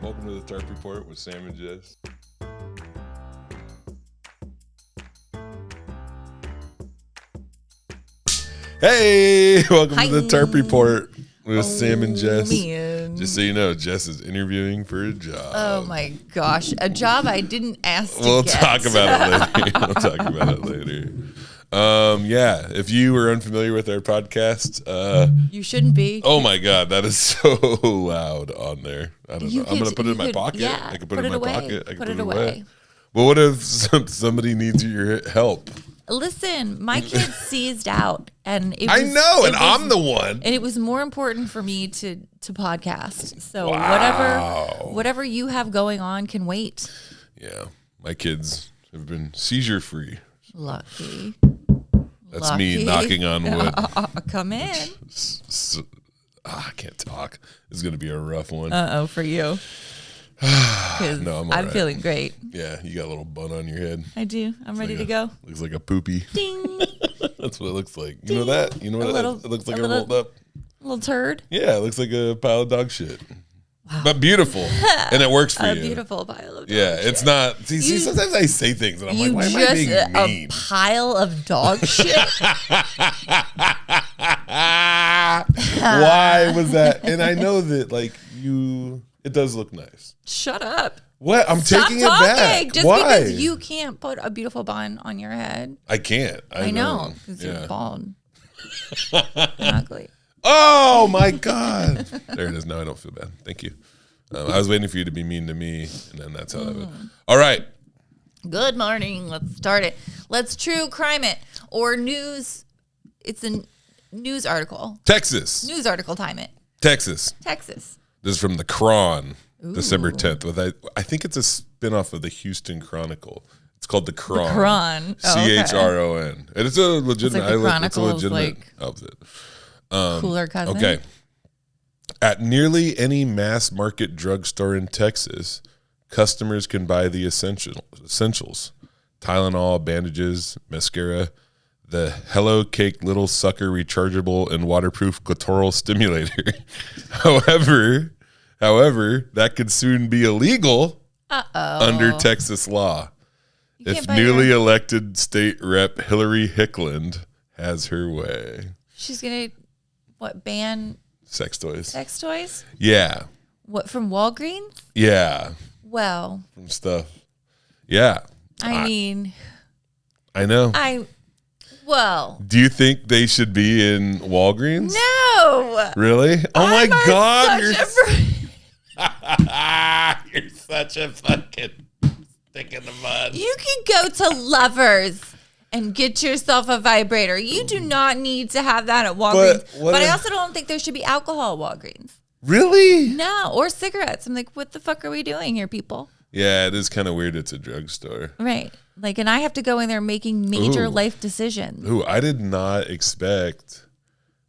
Welcome to the Tarp Report with Sam and Jess. Hey, welcome to the Tarp Report with Sam and Jess. Man. Just so you know, Jess is interviewing for a job. Oh my gosh, a job I didn't ask to We'll get. talk about it later. Yeah, if you were unfamiliar with our podcast, You shouldn't be. oh my God, that is so loud on there. I don't know. I'm going to put it in my pocket. Yeah, I can put it in my pocket. I can put it away. But what if somebody needs your help? Listen, my kid seized out, and it was, I know, and I'm the one. And it was more important for me to podcast. So Wow. whatever you have going on can wait. Yeah, my kids have been seizure free. Lucky. That's me knocking on wood. Come in. I can't talk. It's going to be a rough one. For you. No, I'm all I'm right. feeling great. Yeah, you got a little bun on your head. I do. I'm ready to go. Looks like a poopy. Ding. That's what it looks like. You know that? You know what it looks like? It rolled up. A little turd. Yeah, it looks like a pile of dog shit. Wow. But beautiful. And it works for you. A beautiful pile of dog Yeah, shit. it's not. See, sometimes I say things and I'm like, why am I being mean? A pile of dog shit? Why was that? And I know that, like, it does look nice. Shut up. What? I'm Stop taking talking. it back. Just Why? because you can't put a beautiful bun on your head. I can't. I know. Because you're bald. And ugly. Oh, my God. There it is. Now I don't feel bad. Thank you. I was waiting for you to be mean to me, and then that's how that would. All right. Good morning. Let's start it. Let's true crime it. Or news. It's a news article. Texas. News article time it. Texas. Texas. This is from the Cron, Ooh. December 10th. I think it's a spinoff of the Houston Chronicle. It's called the Cron. The Cron. Oh, okay. Chron. And it's a legitimate, it's a legitimate outfit. Cooler cousin. Okay. At nearly any mass market drugstore in Texas, customers can buy the essentials: Tylenol, bandages, mascara, the Hello Cake Little Sucker rechargeable and waterproof clitoral stimulator. However, that could soon be illegal under Texas law if newly elected state rep Hillary Hickland has her way. She's going to, ban sex toys? Sex toys? Yeah. What, from Walgreens? Yeah. Well. From stuff. Yeah. I mean. I know. Well. Do you think they should be in Walgreens? No. Really? Oh my God. You're such a fucking stick in the mud. You can go to Lovers and get yourself a vibrator. You do not need to have that at Walgreens. But I also don't think there should be alcohol at Walgreens. Really? No, or cigarettes. I'm like, what the fuck are we doing here, people? Yeah, it is kind of weird. It's a drugstore. Right. Like, and I have to go in there making major life decisions. Ooh, I did not expect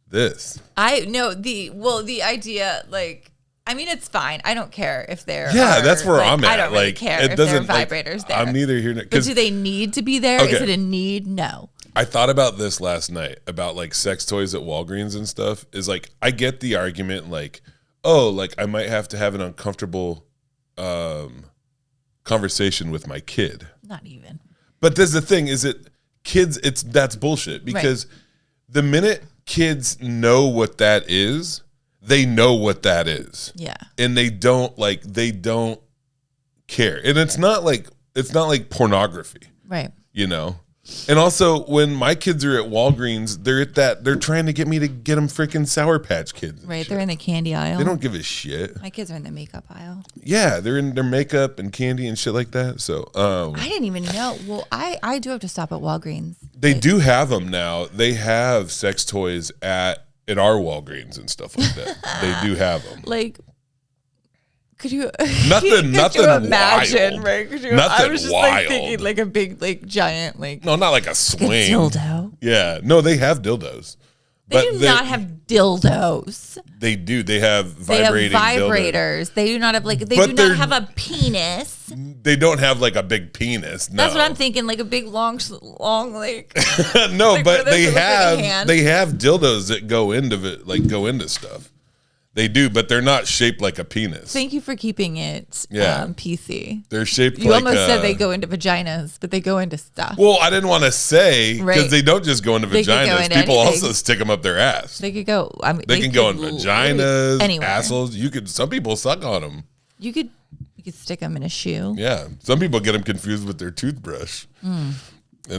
this. The idea, like, I mean, it's fine. I don't care if they're. Yeah, that's where I'm at. I don't really care if there are vibrators there. I'm neither here. But do they need to be there? Okay. Is it a need? No. I thought about this last night about like sex toys at Walgreens and stuff. Is like, I get the argument like, oh, like I might have to have an uncomfortable conversation with my kid. Not even. But there's the thing is that's bullshit because the minute kids know what that is, they know what that is. Yeah. And they don't care. And it's not like pornography. Right. You know? And also when my kids are at Walgreens, they're trying to get me to get them freaking Sour Patch Kids. Right. They're in the candy aisle. They don't give a shit. My kids are in the makeup aisle. Yeah, they're in their makeup and candy and shit like that. So I didn't even know. Well, I do have to stop at Walgreens. They do have them now. They have sex toys at our Walgreens and stuff like that. They do have them. Like, could you nothing imagine, wild. Right? Nothing I was just wild. like thinking like a big, like giant, like no, not like a swing. a dildo. Yeah, no, they have dildos. They do not have dildos. They do. They have vibrating vibrators. dildos. They do not have they do not have a penis. They don't have like a big penis. No. That's what I'm thinking, like a big long like. No, like but they have hand. dildos that go into stuff. They do, but they're not shaped like a penis. Thank you for keeping it PC. They're shaped you like... You almost said they go into vaginas, but they go into stuff. Well, I didn't want to say, because they don't just go into vaginas. Go into People anything. also stick them up their ass. They could go... I mean, they can go in vaginas, anywhere. assholes. Some people suck on them. You could stick them in a shoe. Yeah. Some people get them confused with their toothbrush. And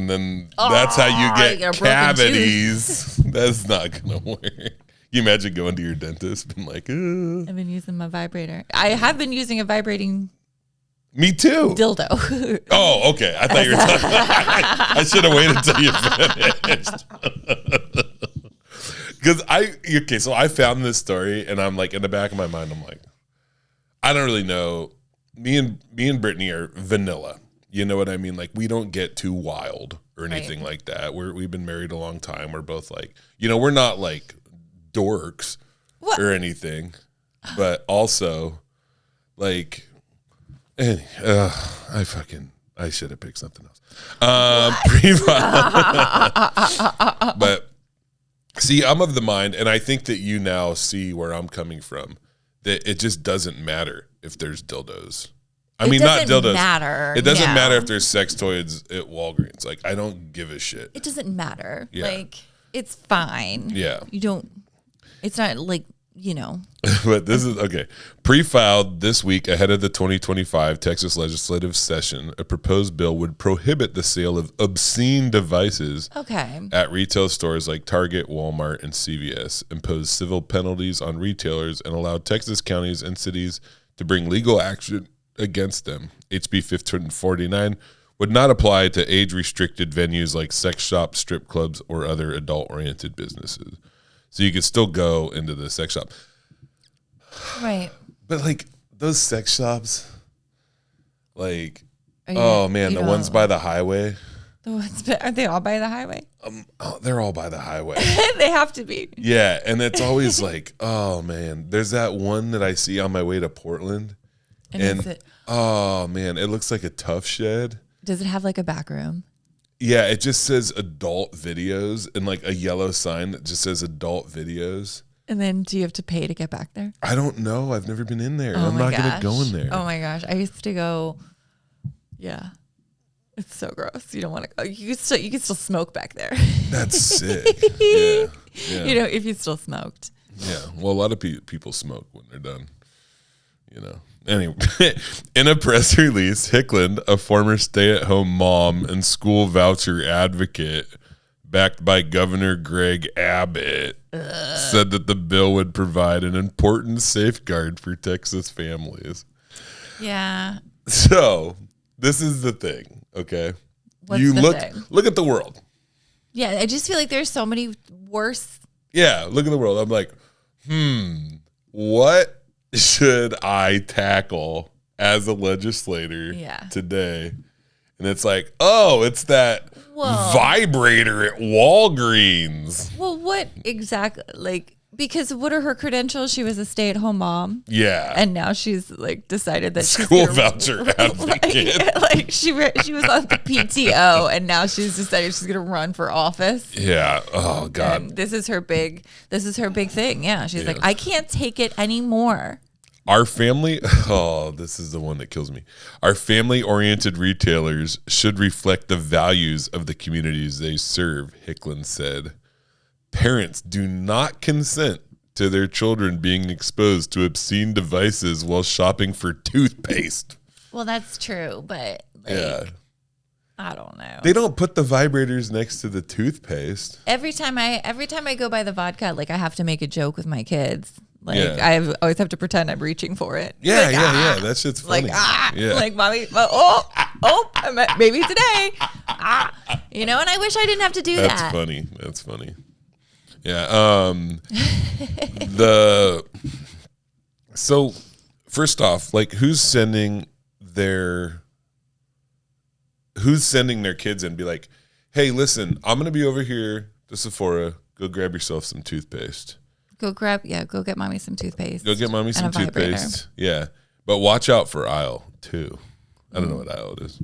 then that's how you get cavities. That's not going to work. You imagine going to your dentist and like, I've been using my vibrator. I have been using a vibrating. Me too. Dildo. Oh, okay. I thought you were talking. I should have waited until you finished. Because so I found this story and I'm like, in the back of my mind, I'm like, I don't really know. Me and Brittany are vanilla. You know what I mean? Like, we don't get too wild or anything like that. We've been married a long time. We're both like, we're not like dorks or anything, but also like I should have picked something else. But see, I'm of the mind, and I think that you now see where I'm coming from, that it just doesn't matter if there's dildos. I mean, not dildos. Matter. It doesn't matter if there's sex toys at Walgreens. Like, I don't give a shit. It doesn't matter. Yeah. Like, it's fine. Yeah. You don't. It's not like, But this is, okay. Pre-filed this week ahead of the 2025 Texas legislative session, a proposed bill would prohibit the sale of obscene devices at retail stores like Target, Walmart, and CVS, impose civil penalties on retailers, and allow Texas counties and cities to bring legal action against them. HB 1549 would not apply to age-restricted venues like sex shops, strip clubs, or other adult-oriented businesses. So you could still go into the sex shop. Right. But like those sex shops, like, the ones by the highway. Are they all by the highway? They're all by the highway. They have to be. Yeah. And it's always like, oh man, there's that one that I see on my way to Portland. And it looks like a Tough Shed. Does it have like a back room? Yeah, it just says adult videos and like a yellow sign that just says adult videos. And then do you have to pay to get back there? I don't know. I've never been in there. I'm not going to go in there. Oh my gosh. I used to go. Yeah. It's so gross. You don't want to go. You can still smoke back there. That's sick. Yeah. If you still smoked. Yeah. Well, a lot of people smoke when they're done. Anyway, in a press release, Hickland, a former stay-at-home mom and school voucher advocate backed by Governor Greg Abbott, said that the bill would provide an important safeguard for Texas families. Yeah. So, this is the thing, okay? What's the thing? Look at the world. Yeah, I just feel like there's so many worse. Yeah, look at the world. I'm like, what should I tackle as a legislator today? And it's like, it's that vibrator at Walgreens. Well, what exactly? Like, because what are her credentials? She was a stay-at-home mom. Yeah. And now she's like decided that school voucher advocate. Like she was on the PTO and now she's decided she's going to run for office. Yeah. Oh God. And this is her big thing. Yeah. She's like, I can't take it anymore. Our family, this is the one that kills me. Our family-oriented retailers should reflect the values of the communities they serve, Hickland said. Parents do not consent to their children being exposed to obscene devices while shopping for toothpaste. Well, that's true, but I don't know. They don't put the vibrators next to the toothpaste. Every time I go by the vodka, like I have to make a joke with my kids. Like I always have to pretend I'm reaching for it. Yeah, yeah. That shit's funny. Like mommy, maybe today. And I wish I didn't have to do that. That's funny. Yeah. So first off, like who's sending their kids in? Be like, hey, listen, I'm gonna be over here to Sephora. Go grab yourself some toothpaste. Go get mommy some toothpaste. Go get mommy some toothpaste. Yeah. But watch out for aisle 2. I don't know what aisle it is.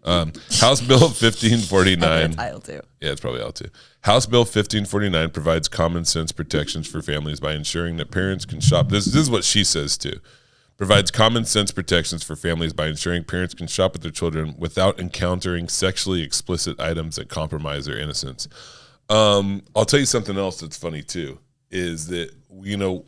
House Bill 1549. It's aisle 2. Yeah, it's probably aisle 2. House Bill 1549 provides common sense protections for families by ensuring that parents can shop. This is what she says too. Provides common sense protections for families by ensuring parents can shop with their children without encountering sexually explicit items that compromise their innocence. I'll tell you something else that's funny too, is that, you know,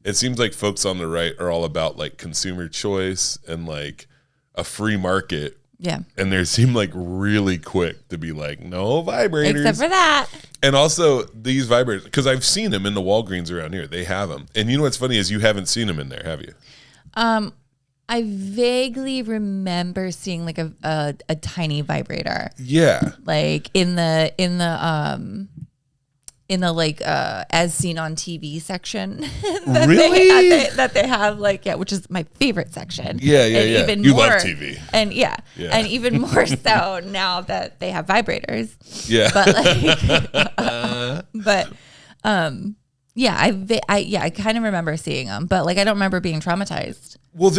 it seems like folks on the right are all about like consumer choice and like a free market. Yeah. And they seem like really quick to be like, no vibrators. Except for that. And also these vibrators, because I've seen them in the Walgreens around here. They have them. And you know what's funny is you haven't seen them in there, have you? I vaguely remember seeing like a tiny vibrator. Yeah. Like in the like as seen on TV section that really? that they have, like, yeah, which is my favorite section. Yeah. Even you more, love TV. And and even more so now that they have vibrators. Yeah. But I kind of remember seeing them, but like I don't remember being traumatized. Well,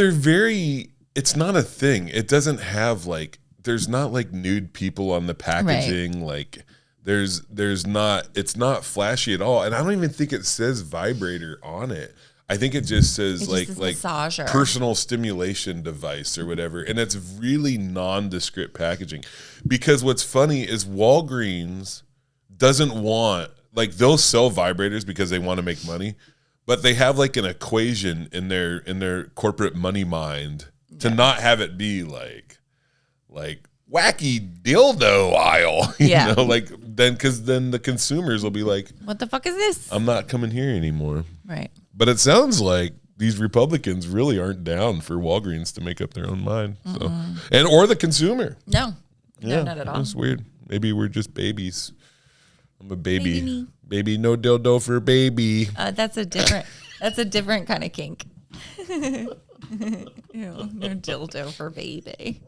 it's not a thing. It doesn't have like, there's not like nude people on the packaging. Right. Like there's not, it's not flashy at all. And I don't even think it says vibrator on it. I think it just says like massager, personal stimulation device or whatever. And it's really nondescript packaging, because what's funny is Walgreens doesn't want, like, they'll sell vibrators because they want to make money, but they have like an equation in their corporate money mind to not have it be like wacky dildo aisle, you know, like because then the consumers will be like, what the fuck is this? I'm not coming here anymore. Right. But it sounds like these Republicans really aren't down for Walgreens to make up their own mind. So, or the consumer. No, not at all. That's weird. Maybe we're just babies. I'm a baby. Baby, no dildo for baby. That's a different kind of kink. Ew, no dildo for baby.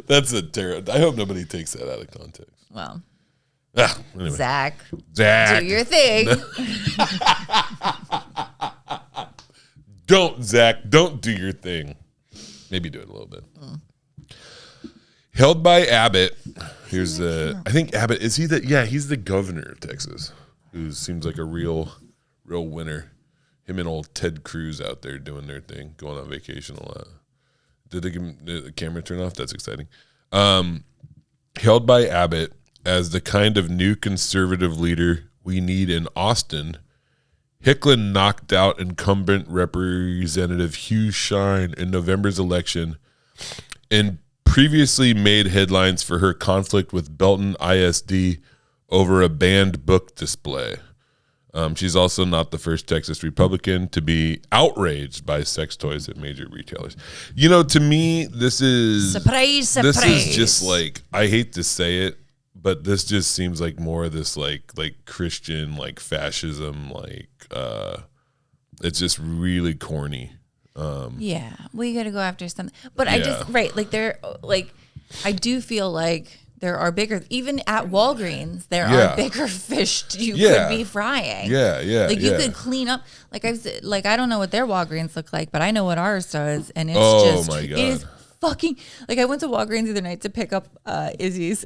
That's a terrible. I hope nobody takes that out of context. Well, anyway. Zach, do your thing. Don't do your thing. Maybe do it a little bit. Held by Abbott. Here's I think Abbott, is he he's the governor of Texas, who seems like a real winner. Him and old Ted Cruz out there doing their thing, going on vacation a lot. Did the camera turn off? That's exciting. Held by Abbott as the kind of new conservative leader we need in Austin, Hicklin knocked out incumbent Representative Hugh Shine in November's election and previously made headlines for her conflict with Belton ISD over a banned book display. She's also not the first Texas Republican to be outraged by sex toys at major retailers. You know, to me, this is surprise. This is just like, I hate to say it, but this just seems like more of this like Christian, like fascism, like it's just really corny. Yeah, we got to go after something. But I just I do feel like there are bigger, even at Walgreens, there are bigger fish you could be frying. Yeah. Like you could clean up. Like I don't know what their Walgreens look like, but I know what ours does, and it's my God. It is fucking, like, I went to Walgreens the other night to pick up Izzy's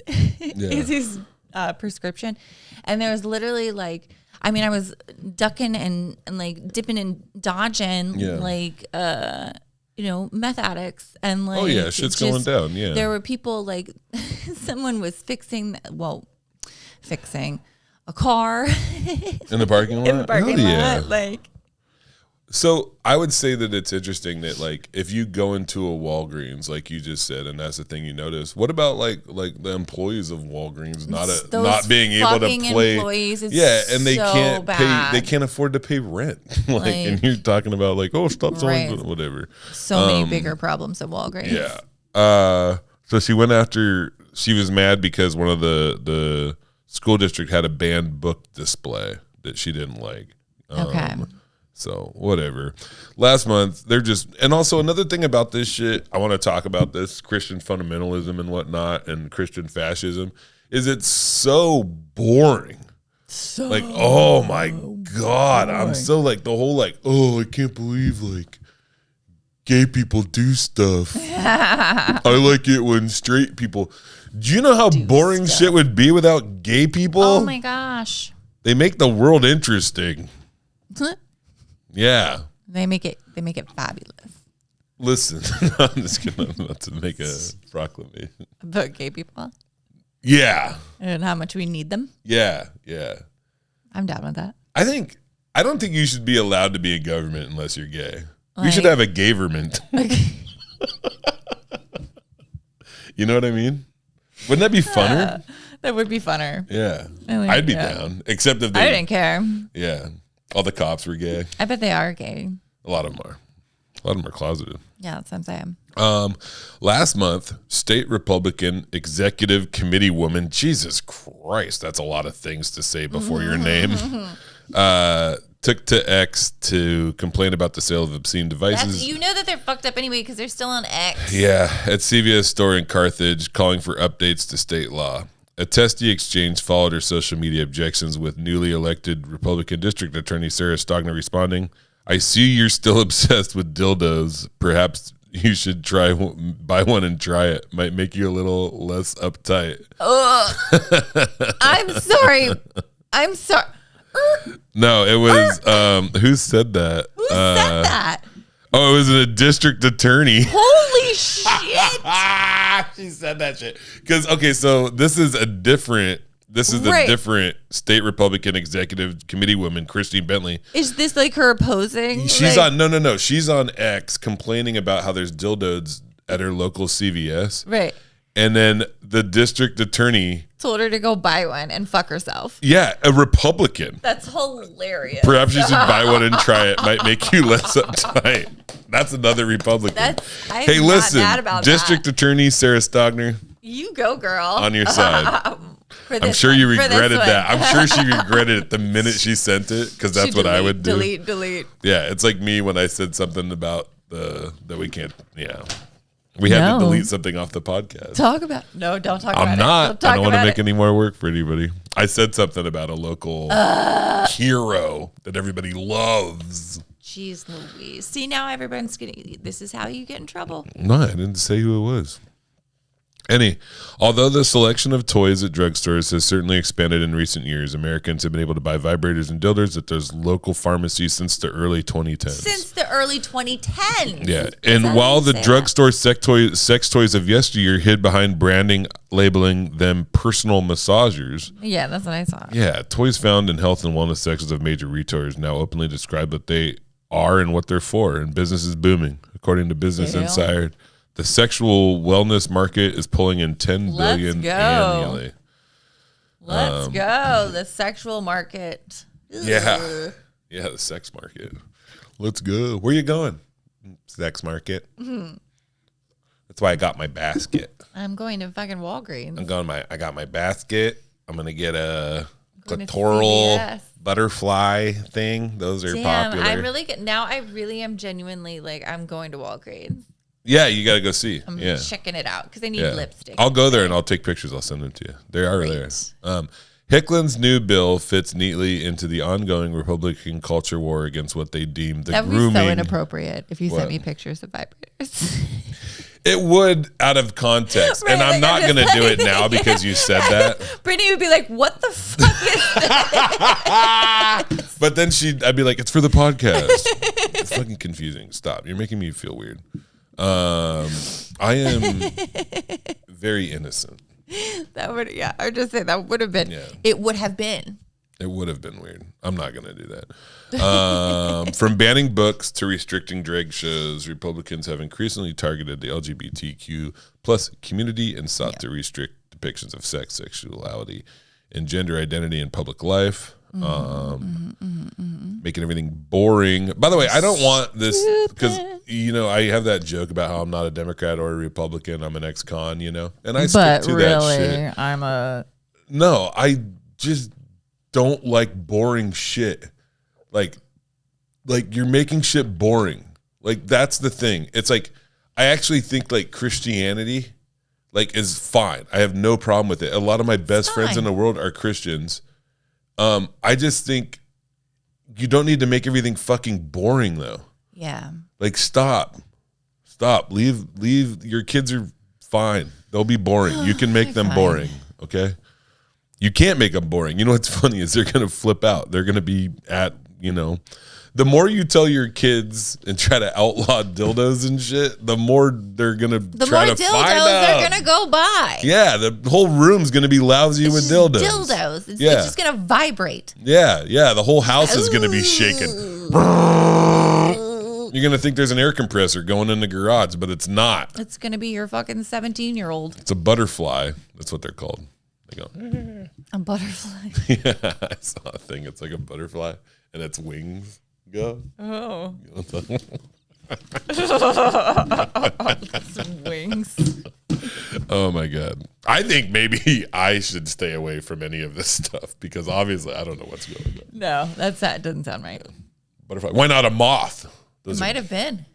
prescription, and there was literally like, I mean, I was ducking and like dipping and dodging like meth addicts and like shit's going down. Yeah, there were people like someone was fixing a car in the parking lot. In the parking lot, like. So I would say that it's interesting that, like, if you go into a Walgreens, like you just said, and that's the thing you notice. What about like the employees of Walgreens not being able to play? And they can't pay. They can't afford to pay rent. like, and you're talking about like, oh, stop selling whatever. So many bigger problems at Walgreens. Yeah. So she went after. She was mad because one of the school district had a banned book display that she didn't like. Okay. So whatever. Last month, and also another thing about this shit, I want to talk about this Christian fundamentalism and whatnot and Christian fascism, is it's so boring. Like, oh my God. I'm so like the whole like, oh, I can't believe like gay people do stuff. I like it when straight people. Do you know how boring shit would be without gay people? Oh my gosh. They make the world interesting. Yeah. They make it fabulous. Listen, I'm just going to make a proclamation. About gay people? Yeah. And how much we need them? Yeah. I'm down with that. I don't think you should be allowed to be a government unless you're gay. We should have a gayverment. You know what I mean? Wouldn't that be funner? That would be funner. Yeah. I'd be down. Except if they... I didn't care. Yeah. All the cops were gay. I bet they are gay. A lot of them are. A lot of them are closeted. Yeah, that's what I'm saying. Last month, state Republican executive committee woman, Jesus Christ, that's a lot of things to say before your name, took to X to complain about the sale of obscene devices. You know that they're fucked up anyway because they're still on X. Yeah, at CVS store in Carthage, calling for updates to state law. A testy exchange followed her social media objections, with newly elected Republican District Attorney Sarah Stogner responding, "I see you're still obsessed with dildos. Perhaps you should buy one and try it. Might make you a little less uptight." I'm sorry. No, it was who said that? Who said that? Oh, it was a district attorney. Holy shit! She said that shit. Because so this is a different state Republican executive committee woman, Christine Bentley. Is this like her opposing? She's on no. She's on X complaining about how there's dildos at her local CVS. Right. And then the district attorney told her to go buy one and fuck herself. Yeah, a Republican. That's hilarious. Perhaps you should buy one and try it. Might make you less uptight. That's another Republican. Hey, listen, District Attorney Sarah Stogner. You go, girl. On your side. I'm sure you regretted that. I'm sure she regretted it the minute she sent it, because that's what I would do. Delete. Yeah, it's like me when I said something about that we can't. Yeah. We have to delete something off the podcast. Don't talk about it. I'm not. I don't want to make any more work for anybody. I said something about a local hero that everybody loves. Jeez Louise. See, now everyone's getting... This is how you get in trouble. No, I didn't say who it was. Although the selection of toys at drugstores has certainly expanded in recent years, Americans have been able to buy vibrators and dildos at those local pharmacies since the early 2010s. Yeah. And while the drugstore sex toys of yesteryear hid behind branding, labeling them personal massagers. Yeah, that's what I saw. Yeah. Toys found in health and wellness sections of major retailers now openly describe what they are and what they're for. And business is booming, according to Business Insider. The sexual wellness market is pulling in $10 billion annually. Let's go. The sexual market. Yeah. Yeah, the sex market. Let's go. Where you going? Sex market. Mm-hmm. That's why I got my basket. I'm going to fucking Walgreens. I got my basket. I'm going to get a clitoral butterfly thing. Those are popular. I'm really good. Now I really am genuinely like, I'm going to Walgreens. Yeah, you got to go see. I'm checking it out because I need lipstick. I'll go there and I'll take pictures. I'll send them to you. They are there. Hicklin's new bill fits neatly into the ongoing Republican culture war against what they deem the grooming. That would be so inappropriate if you sent me pictures of vibrators. It would, out of context. Right, and I'm not going to do it now because you said that. Brittany would be like, what the fuck is this? But then I'd be like, it's for the podcast. It's fucking confusing. Stop. You're making me feel weird. I am very innocent. I would just say that would have been. Yeah. It would have been. It would have been weird. I'm not going to do that. From banning books to restricting drag shows, Republicans have increasingly targeted the LGBTQ plus community and sought to restrict depictions of sex, sexuality, and gender identity in public life. Making everything boring. By the way, I don't want this because I have that joke about how I'm not a Democrat or a Republican. I'm an ex-con, and I stick to that shit. No, I just don't like boring shit. Like you're making shit boring. Like that's the thing. It's like I actually think like Christianity is fine. I have no problem with it. A lot of my best friends in the world are Christians. I just think you don't need to make everything fucking boring though. Yeah. Stop. Stop. Leave. Your kids are fine. They'll be boring. You can make them boring. Okay. You can't make them boring. You know what's funny is they're going to flip out. They're going to be at, the more you tell your kids and try to outlaw dildos and shit, the more they're going to try to find out. The more dildos they're going to go buy. Yeah, the whole room's going to be lousy with dildos. Dildos. It's just going to vibrate. Yeah. The whole house is going to be shaking. You're going to think there's an air compressor going in the garage, but it's not. It's going to be your fucking 17-year-old. It's a butterfly. That's what they're called. They go, a butterfly. Yeah, I saw a thing. It's like a butterfly, and its wings go. Oh. Some wings. Oh my God. I think maybe I should stay away from any of this stuff because obviously I don't know what's going on. No, that doesn't sound right. Butterfly. Why not a moth? It might have been.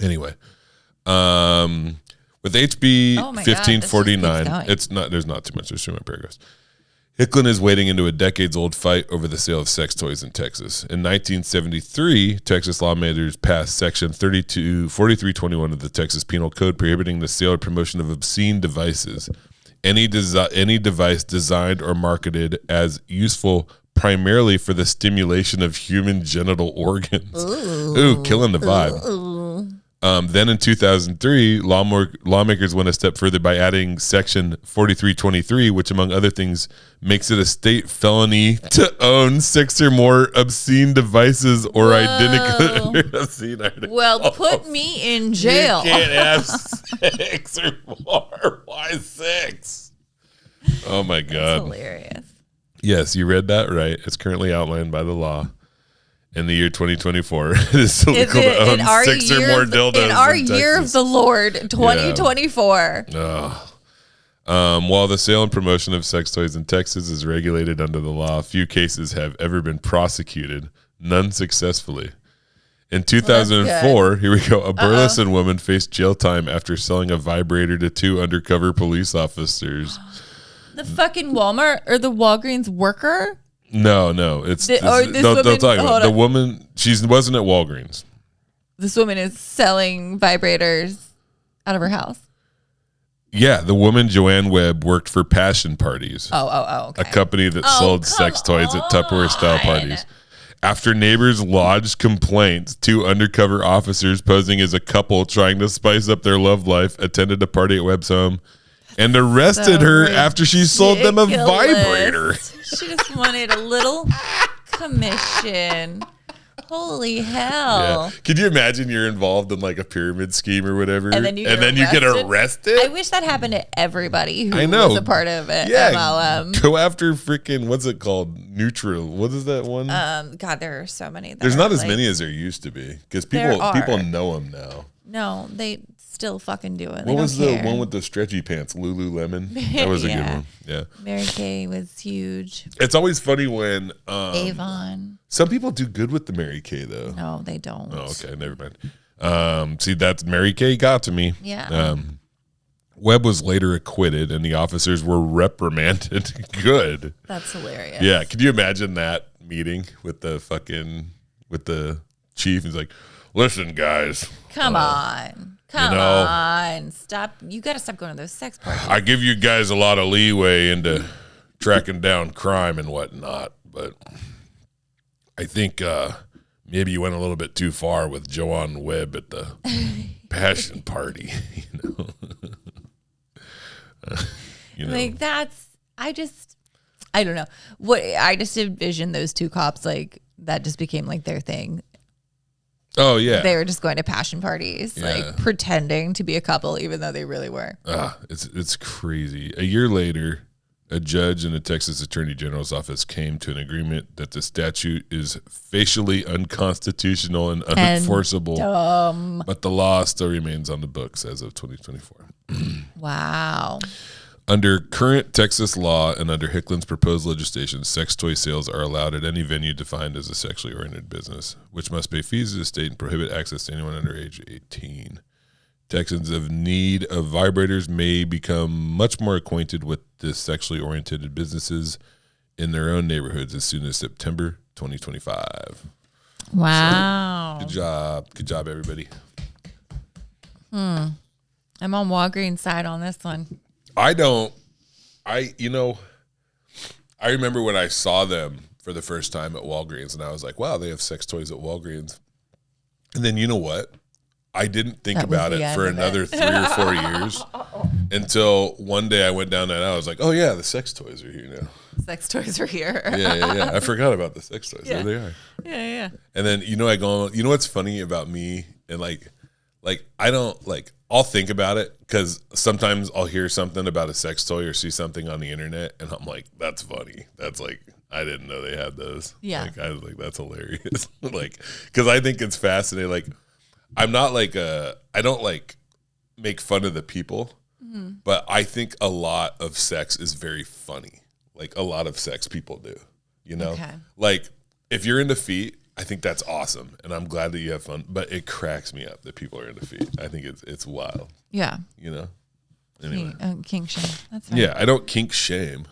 Anyway, with HB 1549, it's not. There's not too much. There's too many paragraphs. Hicklin is wading into a decades-old fight over the sale of sex toys in Texas. In 1973, Texas lawmakers passed Section 4321 of the Texas Penal Code prohibiting the sale or promotion of obscene devices. Any device designed or marketed as useful primarily for the stimulation of human genital organs. Ooh, killing the vibe. Then in 2003, lawmakers went a step further by adding Section 4323, which, among other things, makes it a state felony to own 6 or more obscene devices or identical obscene articles. Well, put me in jail. You can't have 6 or more. Why 6? Oh, my God. That's hilarious. Yes, you read that right. It's currently outlined by the law. In the year 2024, it is illegal to own 6 or more dildos. In our year of the Lord, 2024. Yeah. While the sale and promotion of sex toys in Texas is regulated under the law, few cases have ever been prosecuted, none successfully. In 2004, here we go, a Burleson woman faced jail time after selling a vibrator to 2 undercover police officers. The fucking Walmart or the Walgreens worker? No, it's they'll talk about the woman. She wasn't at Walgreens. This woman is selling vibrators out of her house. Yeah, the woman Joanne Webb worked for Passion Parties. Okay. A company that sold sex toys at Tupperware style parties. After neighbors lodged complaints, 2 undercover officers posing as a couple trying to spice up their love life attended a party at Webb's home and arrested her after she sold them a vibrator. She just wanted a little commission. Holy hell. Yeah. Could you imagine you're involved in like a pyramid scheme or whatever, and then you get arrested? I wish that happened to everybody who was a part of it. Yeah, MLM. Go after freaking, what's it called? Neutral. What is that one? God, there are so many. There's not as many as there used to be because people know them now. No, they still fucking do it. What was the one with the stretchy pants? Lululemon. That was a good one. Yeah. Mary Kay was huge. It's always funny when Avon. Some people do good with the Mary Kay though. No, they don't. Oh, okay, never mind. See, that's Mary Kay got to me. Yeah. Webb was later acquitted, and the officers were reprimanded. Good. That's hilarious. Yeah. Could you imagine that meeting with the chief? He's like, "Listen, guys. Come on. Stop. You got to stop going to those sex parties. I give you guys a lot of leeway into tracking down crime and whatnot, but I think maybe you went a little bit too far with Joanne Webb at the passion party, Like I don't know. I just envisioned those 2 cops like that just became like their thing. Oh yeah, they were just going to passion parties, like pretending to be a couple, even though they really were. It's crazy. A year later, a judge in the Texas Attorney General's office came to an agreement that the statute is facially unconstitutional and unenforceable, but the law still remains on the books as of 2024. Wow. Under current Texas law and under Hicklin's proposed legislation, sex toy sales are allowed at any venue defined as a sexually oriented business, which must pay fees to the state and prohibit access to anyone under age 18. Texans of need of vibrators may become much more acquainted with the sexually oriented businesses in their own neighborhoods as soon as September 2025. Wow. So, good job. Good job, everybody. I'm on Walgreens' side on this one. I remember when I saw them for the first time at Walgreens, and I was like, wow, they have sex toys at Walgreens. And then you know what? I didn't think about it for another 3 or 4 years until one day I went down that aisle. I was like, oh, yeah, the sex toys are here now. Sex toys are here. Yeah. I forgot about the sex toys. Yeah. There they are. Yeah. And then, I go, what's funny about me? And like I don't, I'll think about it because sometimes I'll hear something about a sex toy or see something on the internet, and I'm like, that's funny. That's I didn't know they had those. Yeah. I was like, that's hilarious. Because I think it's fascinating. I'm not I don't make fun of the people, but I think a lot of sex is very funny. A lot of sex people do, Okay. If you're into feet, I think that's awesome, and I'm glad that you have fun. But it cracks me up that people are into feet. I think it's wild. Yeah. Anyway. Kink shame. That's fine. Yeah, I don't kink shame.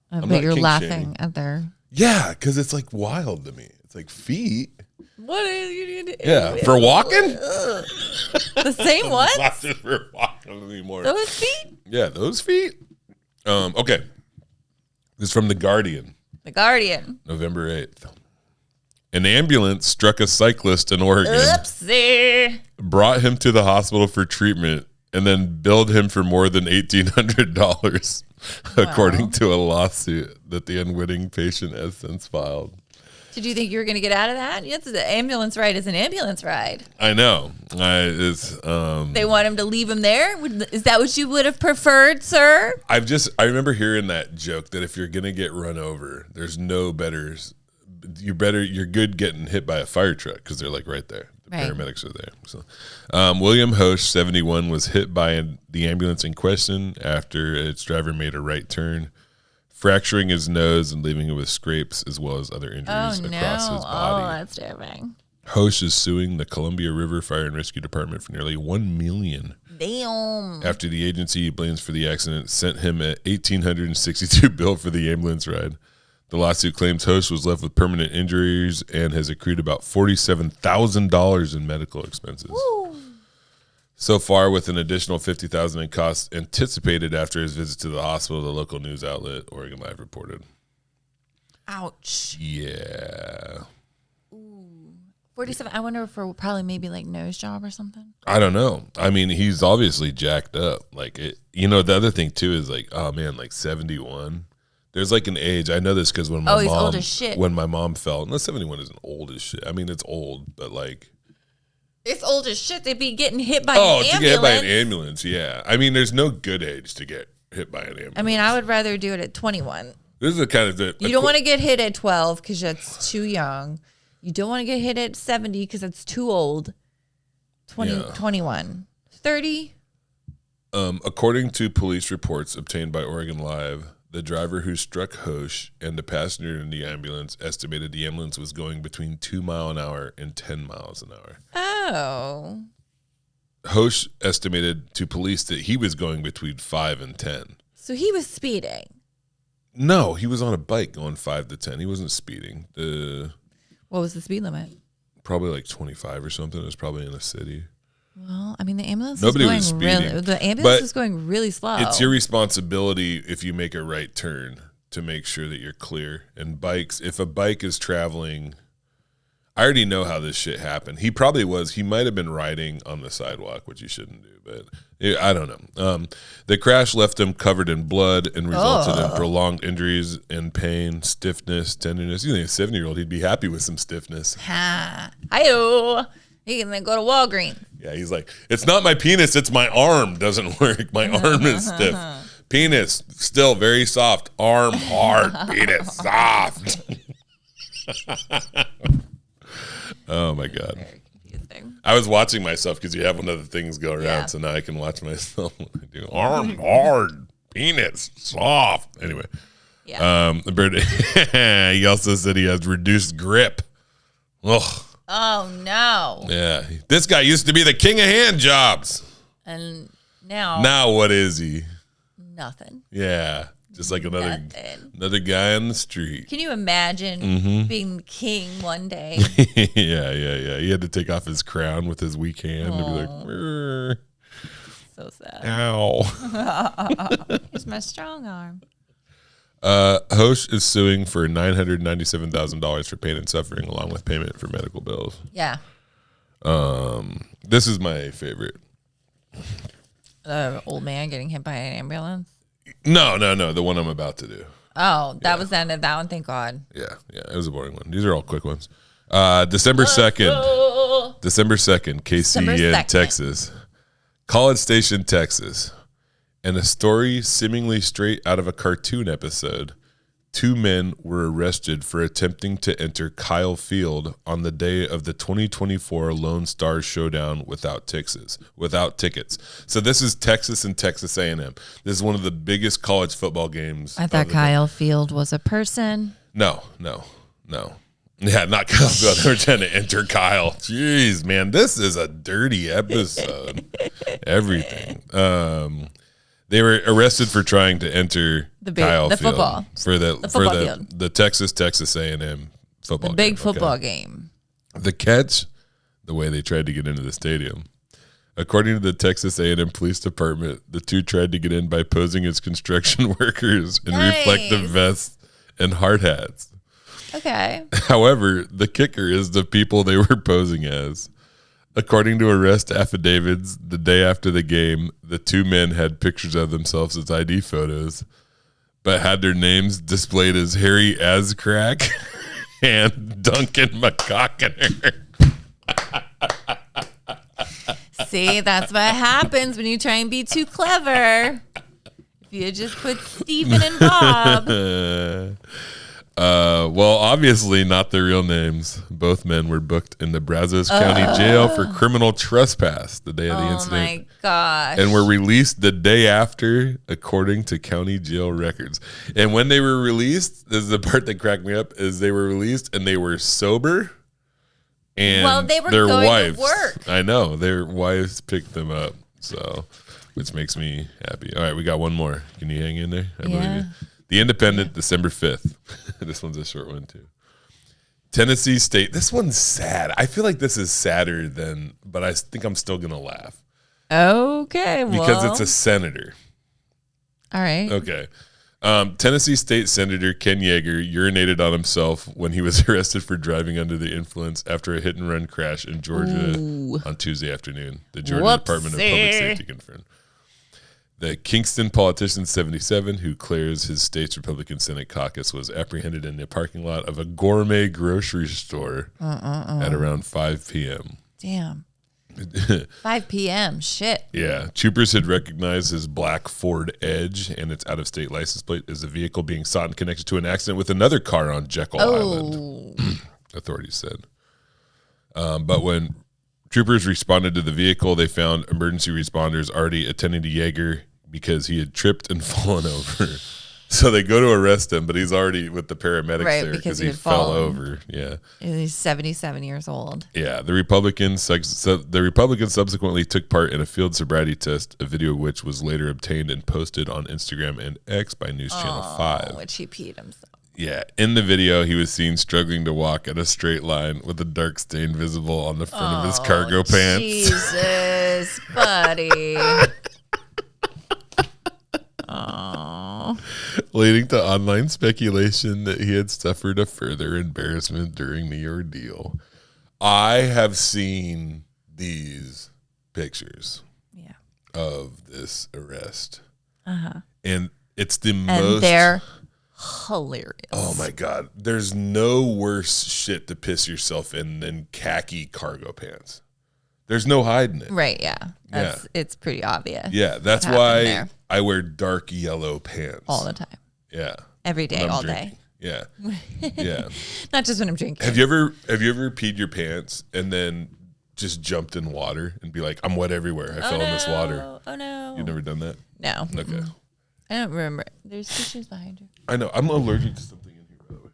But you're laughing at their. Yeah, because it's wild to me. It's feet. What are you doing? Yeah, for walking? The same ones? Not just for walking anymore. Those feet? Yeah, those feet. Okay. This is from The Guardian. The Guardian. November 8th. An ambulance struck a cyclist in Oregon. Oopsie. Brought him to the hospital for treatment and then billed him for more than $1,800, according to a lawsuit that the unwitting patient has since filed. Did you think you were going to get out of that? Yes, the ambulance ride is an ambulance ride. I know. They want him to leave him there? Is that what you would have preferred, sir? I remember hearing that joke that if you're going to get run over, there's no better. You're good getting hit by a fire truck because they're right there. The paramedics are there. So, William Hosch, 71, was hit by the ambulance in question after its driver made a right turn, fracturing his nose and leaving him with scrapes as well as other injuries across his body. Oh, that's terrifying. Hosch is suing the Columbia River Fire and Rescue Department for nearly $1 million. Damn. After the agency he blames for the accident sent him a $1,862 bill for the ambulance ride. The lawsuit claims Hosch was left with permanent injuries and has accrued about $47,000 in medical expenses. Woo. So far, with an additional $50,000 in costs anticipated after his visit to the hospital, the local news outlet Oregon Live reported. Ouch. Yeah. Ooh. 47. I wonder for probably maybe nose job or something. I don't know. I mean, he's obviously jacked up. The other thing too is 71. There's an age. I know this because when my he's old as shit. When my mom fell, no, 71 isn't old as shit. I mean, it's old, but it's old as shit. They'd be getting hit by an ambulance. To get hit by an ambulance, yeah. I mean, there's no good age to get hit by an ambulance. I mean, I would rather do it at 21. This is the kind of thing. You don't want to get hit at 12 because that's too young. You don't want to get hit at 70 because that's too old. 21. 30. According to police reports obtained by Oregon Live, the driver who struck Hosch and the passenger in the ambulance estimated the ambulance was going between 2 miles an hour and 10 miles an hour. Oh. Hosch estimated to police that he was going between 5 and 10. So he was speeding. No, he was on a bike going 5 to 10. He wasn't speeding. What was the speed limit? Probably 25 or something. It was probably in a city. Well, I mean, the ambulance Nobody was was going speeding, the ambulance was going really slow. It's your responsibility if you make a right turn to make sure that you're clear. And bikes, if a bike is traveling, I already know how this shit happened. He probably was. He might have been riding on the sidewalk, which he shouldn't do, but I don't know. The crash left him covered in blood and resulted in prolonged injuries and pain, stiffness, tenderness. You think a 7-year-old, he'd be happy with some stiffness. Hi-yo. He can then go to Walgreens. Yeah, he's like, it's not my penis, it's my arm doesn't work. My arm is stiff. Penis, still very soft. Arm, hard. Penis, soft. Oh, my God. Very confusing. I was watching myself because you have one of the things go around, so now I can watch myself. I do arm, hard. Penis, soft. Anyway. Yeah. He also said he has reduced grip. Ugh. Oh, no. Yeah. This guy used to be the king of hand jobs. And now. Now what is he? Nothing. Yeah. Just like another guy on the street. Can you imagine being the king one day? Yeah. He had to take off his crown with his weak hand and be like, So sad. Ow. Here's my strong arm. Hosh is suing for $997,000 for pain and suffering, along with payment for medical bills. Yeah. This is my favorite. Old man getting hit by an ambulance? No. The one I'm about to do. Oh, that was the end of that one. Thank God. Yeah. It was a boring one. These are all quick ones. December 2nd, KC in Texas. College Station, Texas. In a story seemingly straight out of a cartoon episode, 2 men were arrested for attempting to enter Kyle Field on the day of the 2024 Lone Star Showdown without tickets. So this is Texas and Texas A&M. This is one of the biggest college football games. I thought Kyle Field was a person. No. Yeah, not Kyle Field. They were trying to enter Kyle. Jeez, man, this is a dirty episode. Everything. They were arrested for trying to enter Kyle Field football for the Texas A&M football. The big football game. The catch, the way they tried to get into the stadium. According to the Texas A&M Police Department, the 2 tried to get in by posing as construction workers in reflective vests and hard hats. Okay. However, the kicker is the people they were posing as. According to arrest affidavits, the day after the game, the 2 men had pictures of themselves as ID photos, but had their names displayed as Harry Ascrack and Duncan McCockiner. See, that's what happens when you try and be too clever. If you just put Stephen and Bob. Well, obviously not their real names. Both men were booked in the Brazos County Jail for criminal trespass the day of the incident. Oh my gosh. And were released the day after, according to county jail records. And when they were released, this is the part that cracked me up, is they were released and they were sober. And they were their going wives, to work. I know, their wives picked them up. So, which makes me happy. All right, we got one more. Can you hang in there? I believe you. The Independent, December 5th. This one's a short one, too. Tennessee State. This one's sad. I feel like this is sadder than, but I think I'm still going to laugh. Okay, well. Because it's a senator. All right. Okay. Tennessee State Senator Ken Yeager urinated on himself when he was arrested for driving under the influence after a hit-and-run crash in Georgia on Tuesday afternoon. The Georgia Department of Public Safety confirmed. The Kingston politician, 77, who clears his state's Republican Senate caucus, was apprehended in the parking lot of a gourmet grocery store at around 5 p.m. Damn. 5 p.m. Shit. Yeah. Troopers had recognized his black Ford Edge and its out-of-state license plate as a vehicle being sought and connected to an accident with another car on Jekyll Island, authorities said. But when troopers responded to the vehicle, they found emergency responders already attending to Yeager because he had tripped and fallen over. So they go to arrest him, but he's already with the paramedics there because he fell over. Yeah. He's 77 years old. Yeah. The Republicans subsequently took part in a field sobriety test, a video of which was later obtained and posted on Instagram and X by News Channel 5. Which he peed himself. Yeah. In the video, he was seen struggling to walk at a straight line with a dark stain visible on the front of his cargo pants. Jesus, buddy. Oh. Leading to online speculation that he had suffered a further embarrassment during the ordeal. I have seen these pictures of this arrest. And it's the most... they're hilarious. Oh, my God. There's no worse shit to piss yourself in than khaki cargo pants. There's no hiding it. Right, yeah. It's pretty obvious. Yeah, that's why I wear dark yellow pants. All the time. Yeah. Every day, all day. Yeah. Yeah. Not just when I'm drinking. Have you ever peed your pants and then just jumped in water and be like, I'm wet everywhere. I fell in this water. Oh, no. You've never done that? No. Okay. I don't remember. There's dishes behind you. I know. I'm allergic to something in here, by the way.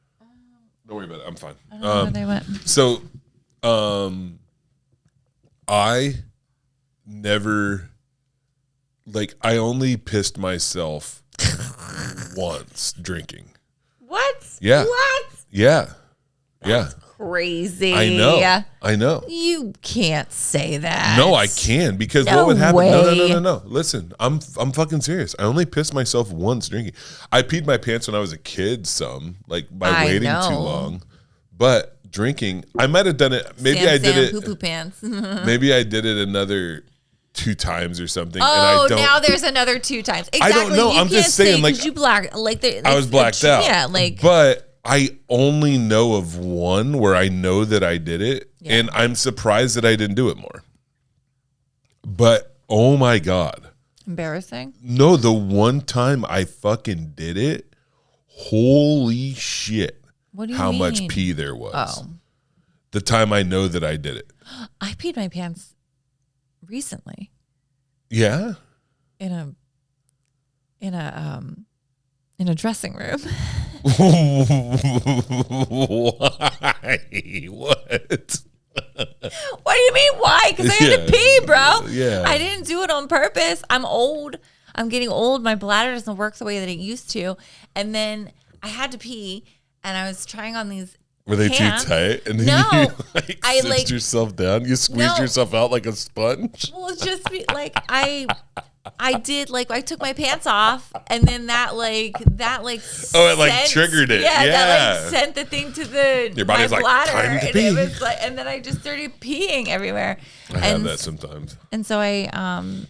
Don't worry about it. I'm fine. I don't know where they went. So, I never, I only pissed myself once drinking. What? Yeah. What? Yeah. That's crazy. I know. You can't say that. No, I can, because what would happen? No. Listen, I'm fucking serious. I only pissed myself once drinking. I peed my pants when I was a kid, by waiting too long. But drinking, I might have done it. Maybe I did it. Poo-poo pants. Maybe I did it another 2 times or something. Oh, now there's another 2 times. Exactly. I don't know. I'm just saying, you I was blacked out. Yeah, but I only know of one where I know that I did it, and I'm surprised that I didn't do it more. But oh my God, embarrassing. No, the one time I fucking did it, holy shit! What do you how mean? much pee there was? Oh, the time I know that I did it. I peed my pants recently. Yeah. In a dressing room. Why? What? What do you mean why? Because I had to pee, bro. Yeah. I didn't do it on purpose. I'm old. I'm getting old. My bladder doesn't work the way that it used to. And then I had to pee, and I was trying on these. Were they pants. too tight? And then you sit yourself down? You squeezed yourself out like a sponge? Well, it's just I did, I took my pants off, and then that triggered it. Yeah, that sent the thing to your body's my bladder, time to and pee. it was and then I just started peeing everywhere. I have that sometimes. And so I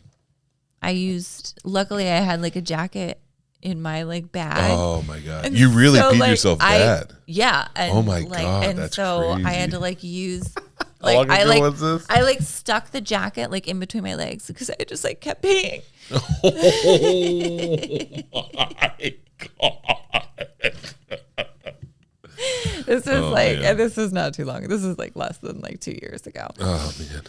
used. Luckily, I had a jacket in my bag. Oh my God! And you really peed yourself bad. Yeah. And oh my God, and that's so crazy. I had to use. How long ago was this? I stuck the jacket in between my legs because I just kept peeing. Oh my God! This is and this is not too long. This is less than 2 years ago. Oh man.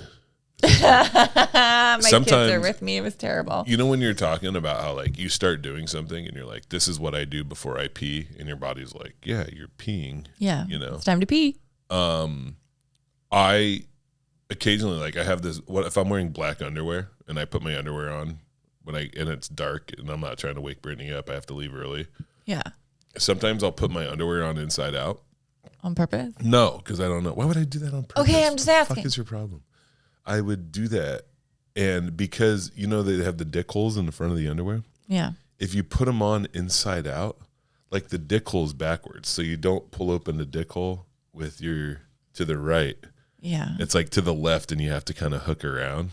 My kids are with me. It was terrible. You know when you're talking about how you start doing something and you're like, this is what I do before I pee, and your body's like, yeah, you're peeing. Yeah. It's time to pee. I occasionally I have this. What if I'm wearing black underwear and I put my underwear on and it's dark and I'm not trying to wake Brittany up, I have to leave early. Yeah. Sometimes I'll put my underwear on inside out. On purpose? No, because I don't know. Why would I do that on purpose? Okay, I'm just asking. What the fuck is your problem? I would do that, and because they have the dick holes in the front of the underwear. Yeah. If you put them on inside out, the dick hole's backwards, so you don't pull open the dick hole with your to the right. Yeah. It's to the left, and you have to kind of hook around.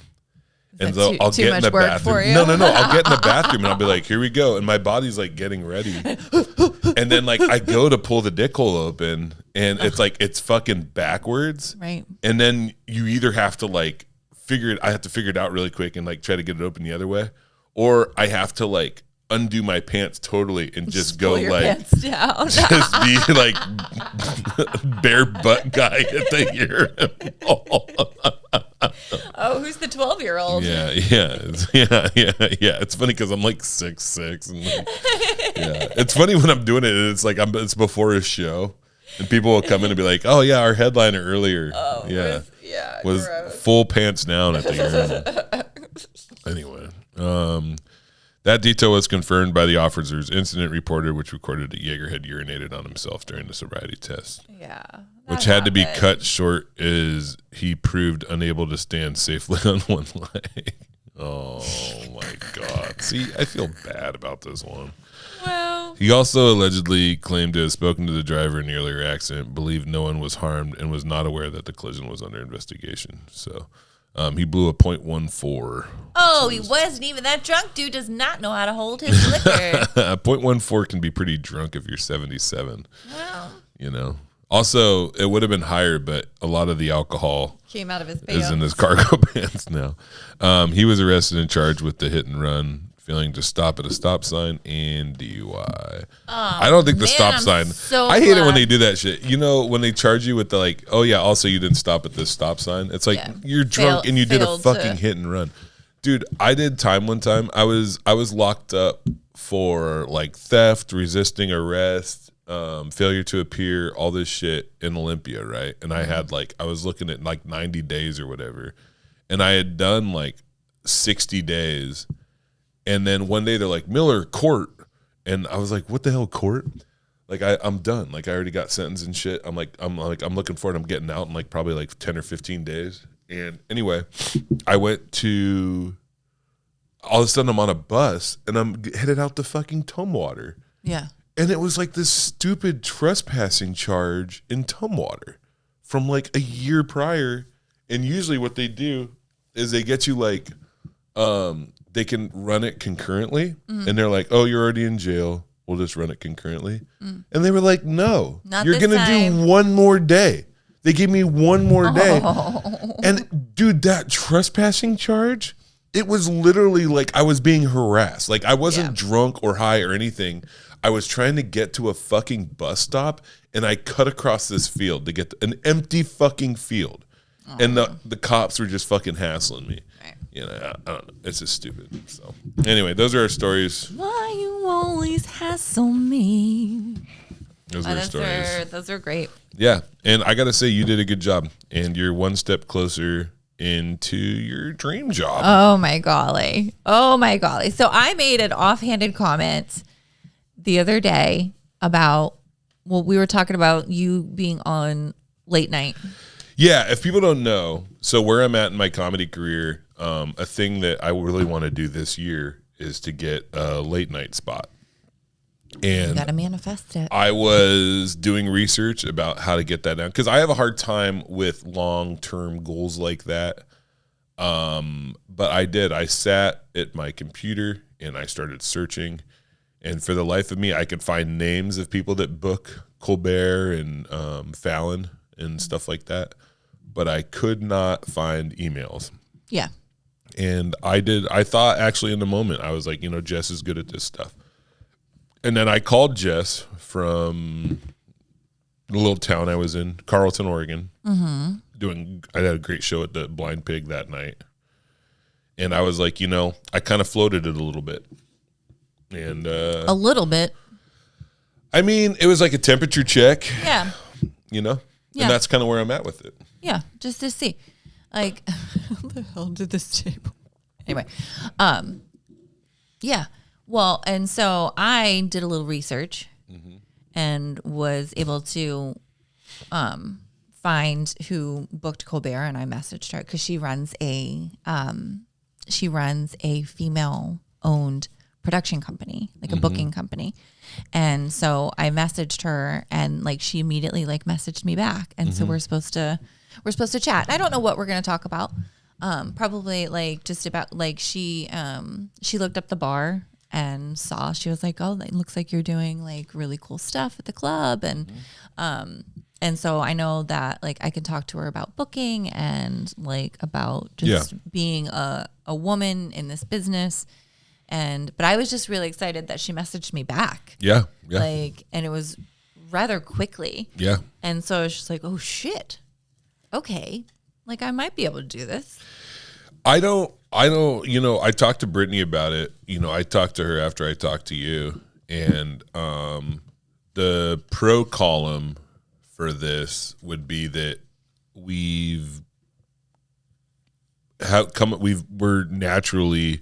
And so I'll get in the bathroom. No. I'll get in the bathroom and I'll be like, here we go. And my body's getting ready. And then I go to pull the dick hole open and it's it's fucking backwards. Right. And then you either have to I have to figure it out really quick and try to get it open the other way. Or I have to undo my pants totally and just go pull your pants down. just be bare butt guy at the urinal. Oh, who's the 12-year-old? Yeah. It's funny because I'm 6'6", and it's funny when I'm doing it. It's it's before a show, and people will come in and be like, "Oh yeah, our headliner earlier, was full pants down at the urinal." Anyway, that detail was confirmed by the officer's incident reporter, which recorded that Yeager had urinated on himself during the sobriety test. Yeah. Which had to be cut short as he proved unable to stand safely on one leg. Oh, my God. See, I feel bad about this one. Well. He also allegedly claimed to have spoken to the driver in the earlier accident, believed no one was harmed, and was not aware that the collision was under investigation. So he blew a .14. Oh, he wasn't even that drunk. Dude does not know how to hold his liquor. A .14 can be pretty drunk if you're 77. Well. Also, it would have been higher, but a lot of the alcohol came out of his pants. Is in his cargo pants now. He was arrested and charged with the hit and run, failing to stop at a stop sign, and DUI. I don't think the stop sign. I hate it when they do that shit. When they charge you with the oh yeah, also you didn't stop at this stop sign. It's you're drunk and you did a fucking hit and run. Dude, I did time one time. I was locked up for theft, resisting arrest, failure to appear, all this shit in Olympia, right? And I had I was looking at 90 days or whatever, and I had done 60 days, and then one day they're like, Miller, court, and I was like, what the hell, court? Like I'm done. Like I already got sentenced and shit. I'm looking forward. I'm getting out in like probably like 10 or 15 days. And anyway, I went to, all of a sudden I'm on a bus and I'm headed out to fucking Tumwater. Yeah. And it was like this stupid trespassing charge in Tumwater from like a year prior. And usually what they do is they get you like, they can run it concurrently. And they're like, oh, you're already in jail. We'll just run it concurrently. And they were like, no, you're going to do one more day. They gave me one more day. And dude, that trespassing charge, it was literally like I was being harassed. Like I wasn't drunk or high or anything. I was trying to get to a fucking bus stop and I cut across this field to get an empty fucking field. And the cops were just fucking hassling me. Right. You know, I don't know. It's just stupid. So anyway, those are our stories. Why you always hassle me? Those are stories. Those are great. Yeah. And I got to say, you did a good job. And you're one step closer into your dream job. Oh, my golly. Oh, my golly. So I made an offhanded comment the other day about, well, we were talking about you being on late night. Yeah, if people don't know, so where I'm at in my comedy career, a thing that I really want to do this year is to get a late night spot. And you got to manifest it. I was doing research about how to get that down because I have a hard time with long-term goals like that. But I did. I sat at my computer and I started searching. And for the life of me, I could find names of people that book Colbert and Fallon and stuff like that. But I could not find emails. Yeah. And I thought actually in the moment, I was like, you know, Jess is good at this stuff. And then I called Jess from the little town I was in, Carlton, Oregon. I had a great show at the Blind Pig that night. And I was like, you know, I kind of floated it a little bit. And a little bit. I mean, it was like a temperature check. Yeah. You know? Yeah. And that's kind of where I'm at with it. Yeah, just to see. Like, how the hell did this table? Anyway, yeah. Well, and so I did a little research and was able to find who booked Colbert, and I messaged her because she runs a female-owned production company, like a booking company. And so I messaged her, and like she immediately like messaged me back, and so we're supposed to chat. I don't know what we're going to talk about. Probably like just about like she looked up the bar and saw, she was like, oh, it looks like you're doing like really cool stuff at the club. And so I know that like I can talk to her about booking and like about just being a woman in this business. But I was just really excited that she messaged me back. Yeah. Like, and it was rather quickly. Yeah. And so I was just like, oh shit. Okay. Like I might be able to do this. I don't, you know, I talked to Brittany about it. You know, I talked to her after I talked to you, and the pro column for this would be that we're naturally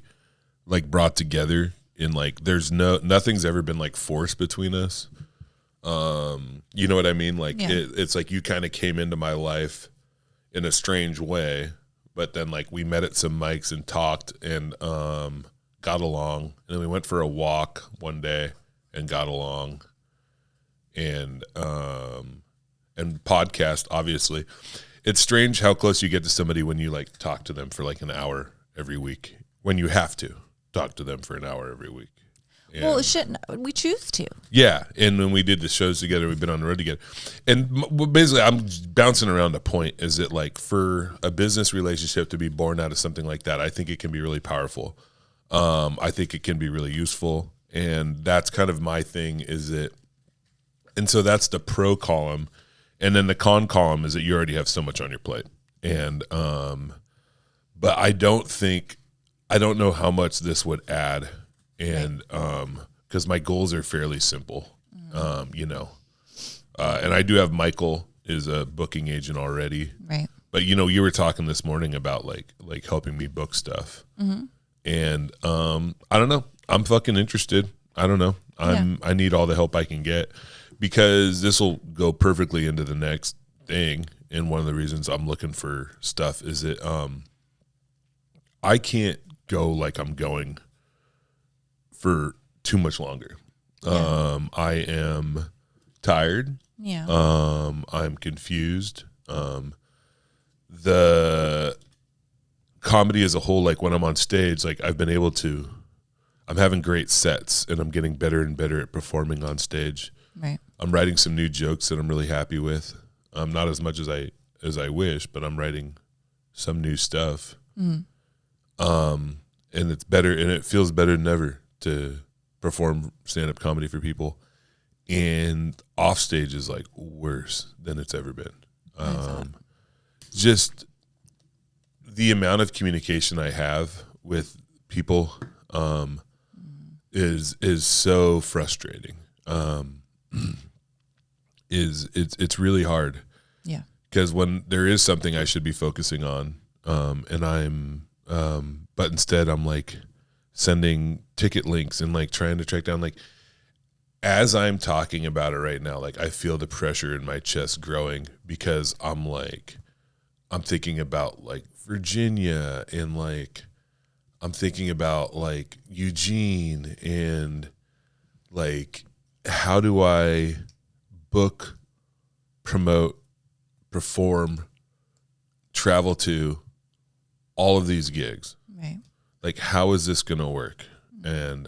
like brought together in like, nothing's ever been like forced between us. You know what I mean? Like it's like you kind of came into my life in a strange way, but then like we met at some mics and talked and got along, and then we went for a walk one day and got along, and podcast, obviously. It's strange how close you get to somebody when you like talk to them for like an hour every week, when you have to talk to them for an hour every week. And, well, we choose to. Yeah, and when we did the shows together, we've been on the road together. And basically, I'm bouncing around a point, is that like for a business relationship to be born out of something like that, I think it can be really powerful. I think it can be really useful. And that's kind of my thing, is that, and so that's the pro column. And then the con column is that you already have so much on your plate. And, but I don't know how much this would add. And because my goals are fairly simple, you know, and I do have Michael is a booking agent already, right? But you know, you were talking this morning about like helping me book stuff, and I don't know, I'm fucking interested. I don't know, I need all the help I can get, because this will go perfectly into the next thing. And one of the reasons I'm looking for stuff is that I can't go like I'm going for too much longer. Yeah. I am tired. Yeah. I'm confused. The comedy as a whole, like when I'm on stage, like I'm having great sets and I'm getting better and better at performing on stage. Right. I'm writing some new jokes that I'm really happy with. Not as much as I wish, but I'm writing some new stuff. And it's better, and it feels better than ever to perform stand-up comedy for people. And off stage is like worse than it's ever been. Just the amount of communication I have with people is so frustrating. It's really hard. Yeah. Because when there is something I should be focusing on, and I'm, but instead I'm like sending ticket links and like trying to track down, like, as I'm talking about it right now, like I feel the pressure in my chest growing because I'm thinking about like Virginia, and like I'm thinking about like Eugene, and like how do I book, promote, perform, travel to all of these gigs? Right. Like, how is this going to work? And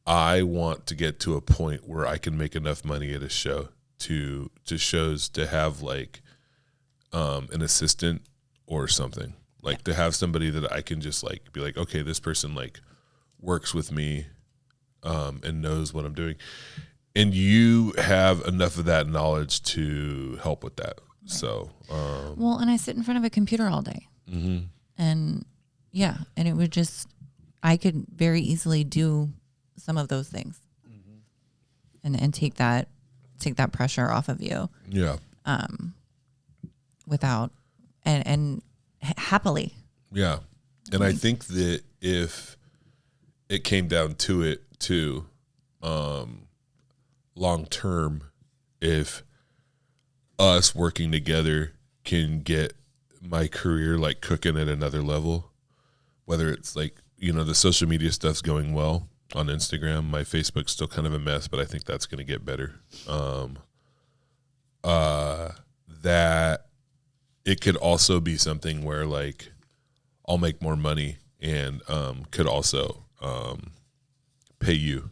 I want to get to a point where I can make enough money at a show to shows to have like an assistant or something, like to have somebody that I can just like be like, okay, this person like works with me and knows what I'm doing. And you have enough of that knowledge to help with that. Right. So, well, and I sit in front of a computer all day, and yeah, and it would just, I could very easily do some of those things, and take that pressure off of you. Yeah. Without, and happily. Yeah. And I think that if it came down to it too, long term, if us working together can get my career like cooking at another level, whether it's like, you know, the social media stuff's going well on Instagram, my Facebook's still kind of a mess, but I think that's going to get better. That it could also be something where like I'll make more money and could also pay you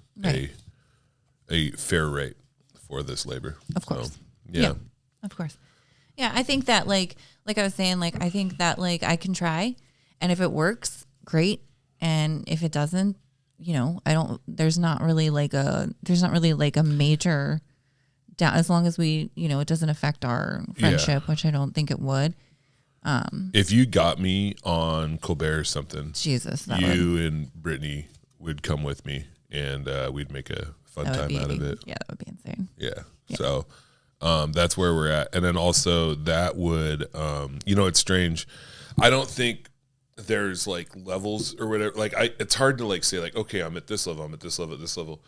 a fair rate for this labor. Of course. So, yeah. Of course. Yeah, I think that like I was saying, like I think that like I can try, and if it works, great. And if it doesn't, you know, there's not really like a major down, as long as we, you know, it doesn't affect our friendship, which I don't think it would. If you got me on Colbert or something, Jesus, and Brittany would come with me, and we'd make a fun time out of it. Yeah, that would be insane. Yeah. So that's where we're at. And then also that would, you know, it's strange. I don't think there's like levels or whatever. Like it's hard to like say like, okay, I'm at this level, I'm at this level, at this level.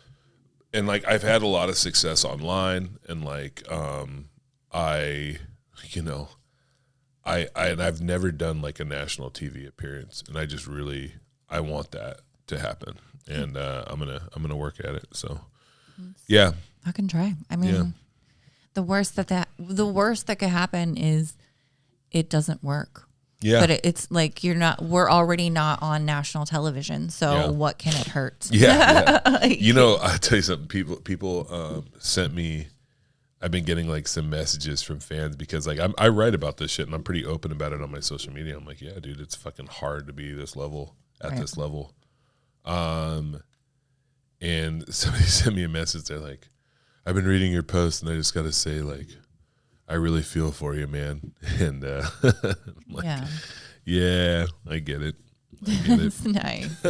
And like, I've had a lot of success online, and like, I've never done like a national TV appearance, and I want that to happen. And, I'm going to work at it. So yeah, I can try. I mean, the worst that could happen is it doesn't work. Yeah. But it's like we're already not on national television. So what can it hurt? Yeah. You know, I'll tell you something. People sent me, I've been getting like some messages from fans because like I write about this shit and I'm pretty open about it on my social media. I'm like, yeah, dude, it's fucking hard to be this level at this level. And somebody sent me a message. They're like, I've been reading your post and I just got to say like, I really feel for you, man. And I'm like, yeah, I get it. That's nice.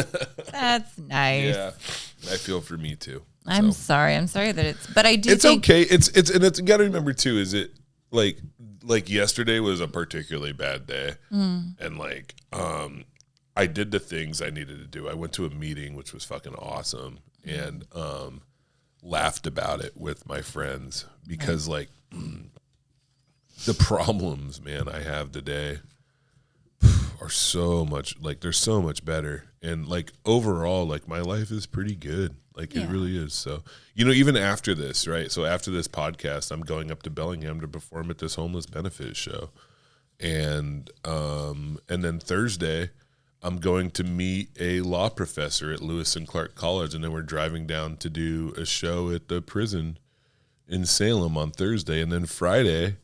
That's nice. Yeah, I feel for me too. I'm sorry that it's, but I do. It's think okay. It's and it's, you got to remember too. Is it like yesterday was a particularly bad day, and like I did the things I needed to do. I went to a meeting which was fucking awesome, and laughed about it with my friends because like the problems, man, I have today are so much like they're so much better, and like overall like my life is pretty good, like it really is. So even after this, right, so after this podcast I'm going up to Bellingham to perform at this homeless benefit show, and then Thursday I'm going to meet a law professor at Lewis and Clark College, and then we're driving down to do a show at the prison in Salem on Thursday, and then Friday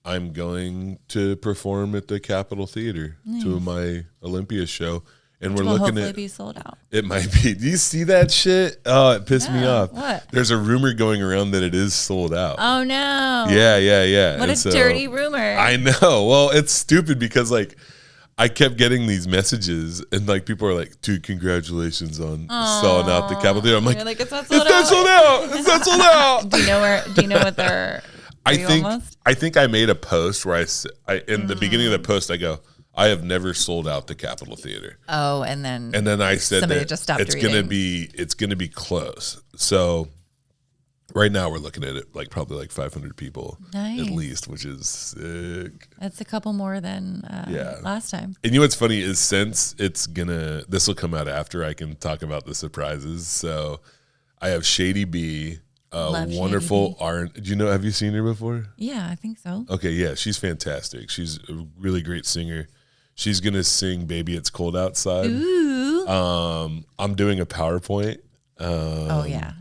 I'm going to perform at the Capitol Theater to my Olympia show, and we're looking at be sold out. It might be. Do you see that shit? Oh, it pissed me off. What? There's a rumor going around that it is sold out. Oh no! Yeah. What a dirty rumor. I know. Well, it's stupid because like I kept getting these messages, and like people are like, "Dude, congratulations on selling out the Capitol Theater." I'm like, it's not sold out. It's not sold out. Do you know what they're? I think I made a post where I in the beginning of the post I go, I have never sold out the Capitol Theater. Oh, and then I said that just stopped it's gonna be close. So right now we're looking at it like probably like 500 people at least, which is sick. That's a couple more than last time. And you know what's funny is since this will come out after I can talk about the surprises. So I have Shady B. Wonderful art. Have you seen her before? Yeah, I think so. Okay, yeah, she's fantastic. She's a really great singer. She's gonna sing "Baby It's Cold Outside." Ooh. I'm doing a PowerPoint. Oh yeah,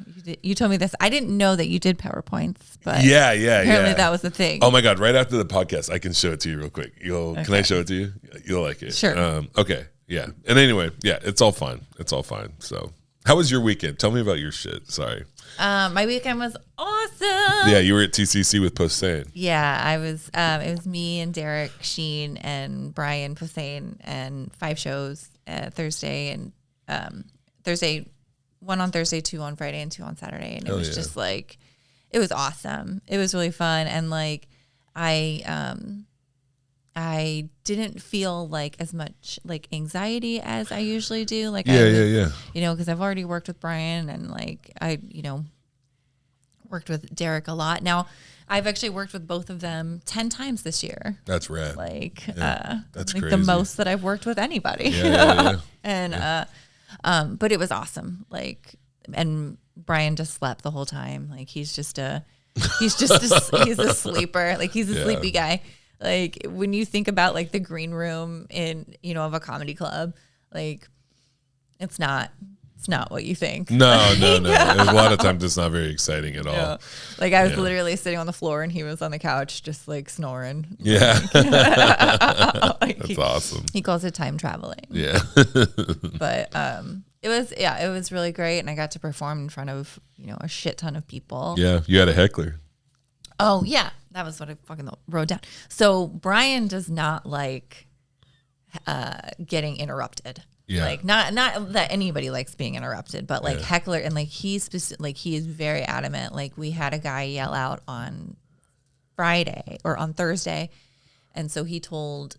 you told me this. I didn't know that you did PowerPoints, but yeah. Apparently that was the thing. Oh my god! Right after the podcast, I can show it to you real quick. Can I show it to you? You'll like it. Sure. Okay. Yeah. And anyway, yeah, it's all fine. So, how was your weekend? Tell me about your shit. Sorry. My weekend was awesome. Yeah, you were at TCC with Posehn. Yeah, I was. It was me and Derek Sheen and Brian Posehn, and 5 shows Thursday, and one on Thursday, 2 on Friday, and 2 on Saturday, and it was just like, it was awesome. It was really fun, and like I didn't feel like as much like anxiety as I usually do. Like, yeah. Because I've already worked with Brian, and like I worked with Derek a lot. Now I've actually worked with both of them 10 times this year. That's rad. Like, that's like crazy. the most that I've worked with anybody. Yeah. And, but it was awesome. Like, and Brian just slept the whole time. Like he's a sleeper. Like he's a sleepy guy. Like when you think about like the green room of a comedy club, like it's not what you think. No. A lot of times it's not very exciting at all. Like I was literally sitting on the floor and he was on the couch just like snoring. Yeah. Like, that's awesome. He calls it time traveling. Yeah. But it was really great, and I got to perform in front of, a shit ton of people. Yeah, you had a heckler. Oh, yeah. That was what I fucking wrote down. So Brian does not like getting interrupted. Yeah. Like not that anybody likes being interrupted, but like heckler, and like he is very adamant. Like we had a guy yell out on Friday or on Thursday, and so he told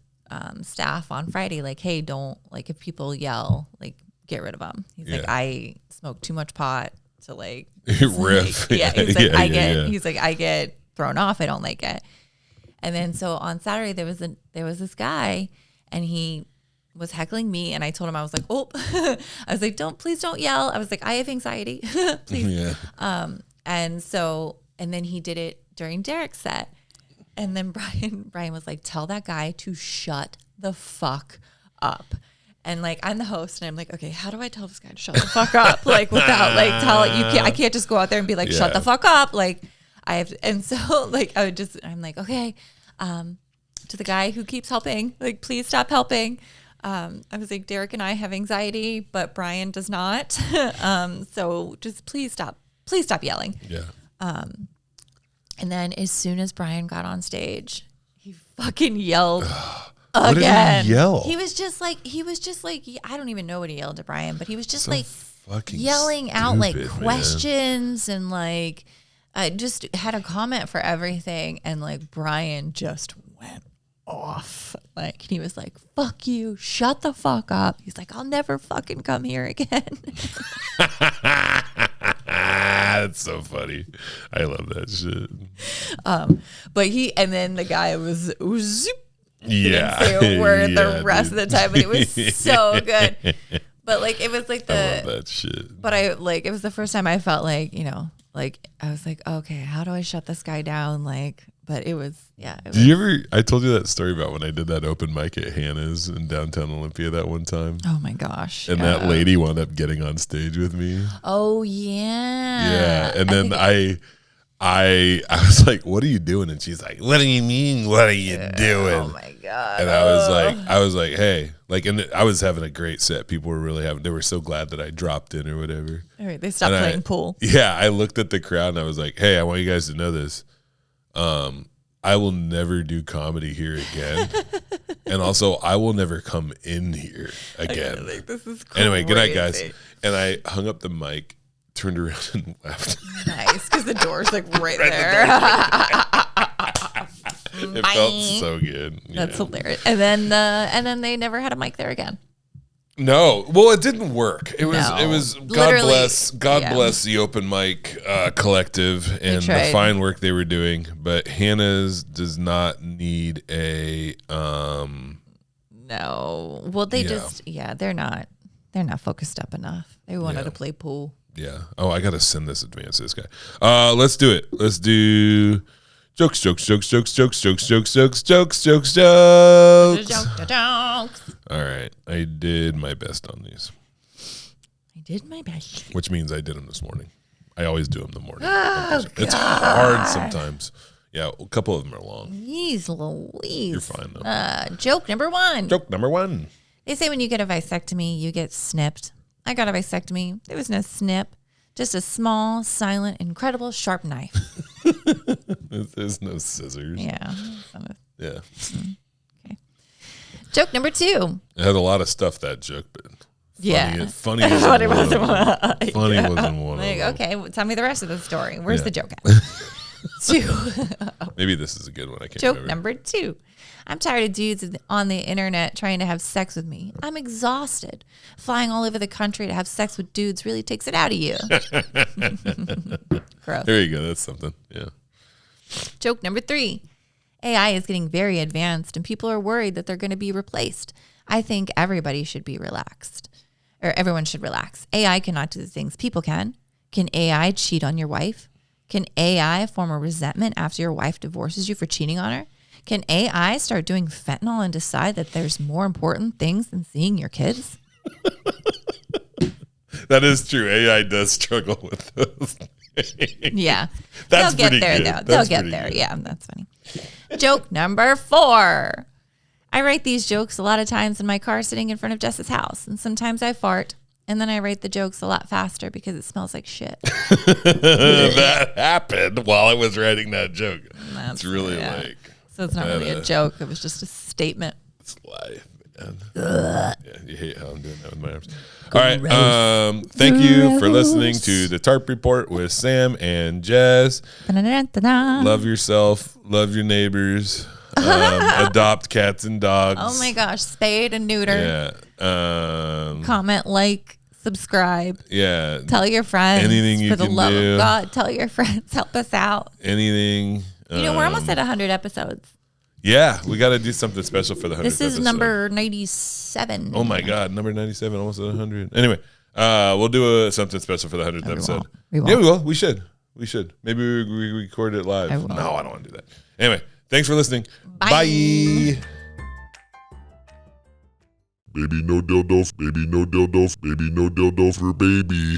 staff on Friday, like, hey, don't, like, if people yell, like, get rid of them. He's like, I smoke too much pot to like riff. Yeah, he's like, he's like, I get thrown off. I don't like it. And then so on Saturday there was this guy, and he was heckling me, and I told him, I was like, oh, I was like, please don't yell. I was like, I have anxiety, please. Yeah. And then he did it during Derek's set, and then Brian was like, tell that guy to shut the fuck up. And like, I'm the host, and I'm like, okay, how do I tell this guy to shut the fuck up? Like without like I can't just go out there and be like, shut the fuck up. Like I have, and so like I'm like, okay, to the guy who keeps helping, like, please stop helping. I was like, Derek and I have anxiety, but Brian does not. So just please stop yelling. Yeah. And then as soon as Brian got on stage, he fucking yelled What again. did he yell? He was just like, I don't even know what he yelled to Brian, but he was just like fucking yelling stupid, out like man. questions, and like I just had a comment for everything, and like Brian just went off. Like he was like, fuck you, shut the fuck up. He's like, I'll never fucking come here again. That's so funny. I love that shit. But and then the guy was zoop. Yeah. Didn't say a word the rest of the time, but it was so good. But like it was like I love that shit. But it was the first time I felt like, like I was like, okay, how do I shut this guy down? Like, but it was, yeah. I told you that story about when I did that open mic at Hannah's in downtown Olympia that one time. Oh my gosh. And that lady wound up getting on stage with me. Oh yeah. Yeah. And then I was like, what are you doing? And she's like, what do you mean? What are you doing? Oh my God. And I was like, hey, like, and I was having a great set. People were they were so glad that I dropped in or whatever. All right. They stopped playing pool. Yeah. I looked at the crowd and I was like, hey, I want you guys to know this. I will never do comedy here again. And also I will never come in here again. Like, this is crazy. Anyway, good night, guys. And I hung up the mic, turned around and left. Nice, because the door's like right there. It felt so good. That's hilarious. And then they never had a mic there again. No, well, it didn't work. It was God bless the open mic collective and the fine work they were doing. But Hannah's does not need a no. Well, they they're not focused up enough. They wanted to play pool. Yeah. Oh, I gotta send this advance to this guy. Let's do it. Let's do jokes. All right. I did my best on these. I did my best. Which means I did them this morning. I always do them in the morning. It's hard sometimes. Yeah, a couple of them are long. Jeez Louise. You're fine though. Joke number one. They say when you get a vasectomy, you get snipped. I got a vasectomy. There was no snip. Just a small, silent, incredible, sharp knife. There's no scissors. Yeah. Yeah. Okay. Joke number two. It had a lot of stuff, that joke, but funny wasn't one. Like, okay, well, tell me the rest of the story. Where's the joke at? Maybe this is a good one. I can't Joke remember. number two. I'm tired of dudes on the internet trying to have sex with me. I'm exhausted. Flying all over the country to have sex with dudes really takes it out of you. Gross. There you go. That's something. Yeah. Joke number three. AI is getting very advanced and people are worried that they're going to be replaced. I think everybody should be relaxed. Or everyone should relax. AI cannot do the things people can. Can AI cheat on your wife? Can AI form a resentment after your wife divorces you for cheating on her? Can AI start doing fentanyl and decide that there's more important things than seeing your kids? That is true. AI does struggle with those things. Yeah. That's They'll get there, good. though. They'll get there. Good. Yeah, that's funny. Joke number four. I write these jokes a lot of times in my car sitting in front of Jess's house. And sometimes I fart. And then I write the jokes a lot faster because it smells like shit. That happened while I was writing that joke. It's really like... So it's not really a joke. It was just a statement. It's life, man. Yeah, you hate how I'm doing that with my arms. All right. Thank you for listening to the Tarp Report with Sam and Jess. Love yourself. Love your neighbors. Adopt cats and dogs. Oh my gosh. Spade and neuter. Yeah. Comment, like, subscribe. Yeah. Tell your friends. Anything you for the can love do. of God. Tell your friends. Help us out. Anything. We're almost at 100 episodes. Yeah, we got to do something special for the 100th This is episode. number 97. Oh my God, number 97, almost at 100. Anyway, we'll do something special for the 100th episode. We will. Yeah, we will. We should. Maybe we record it live. No, I don't want to do that. Anyway, thanks for listening. Bye. Baby, no dildo. Baby, no dildo. Baby, no dildo for baby.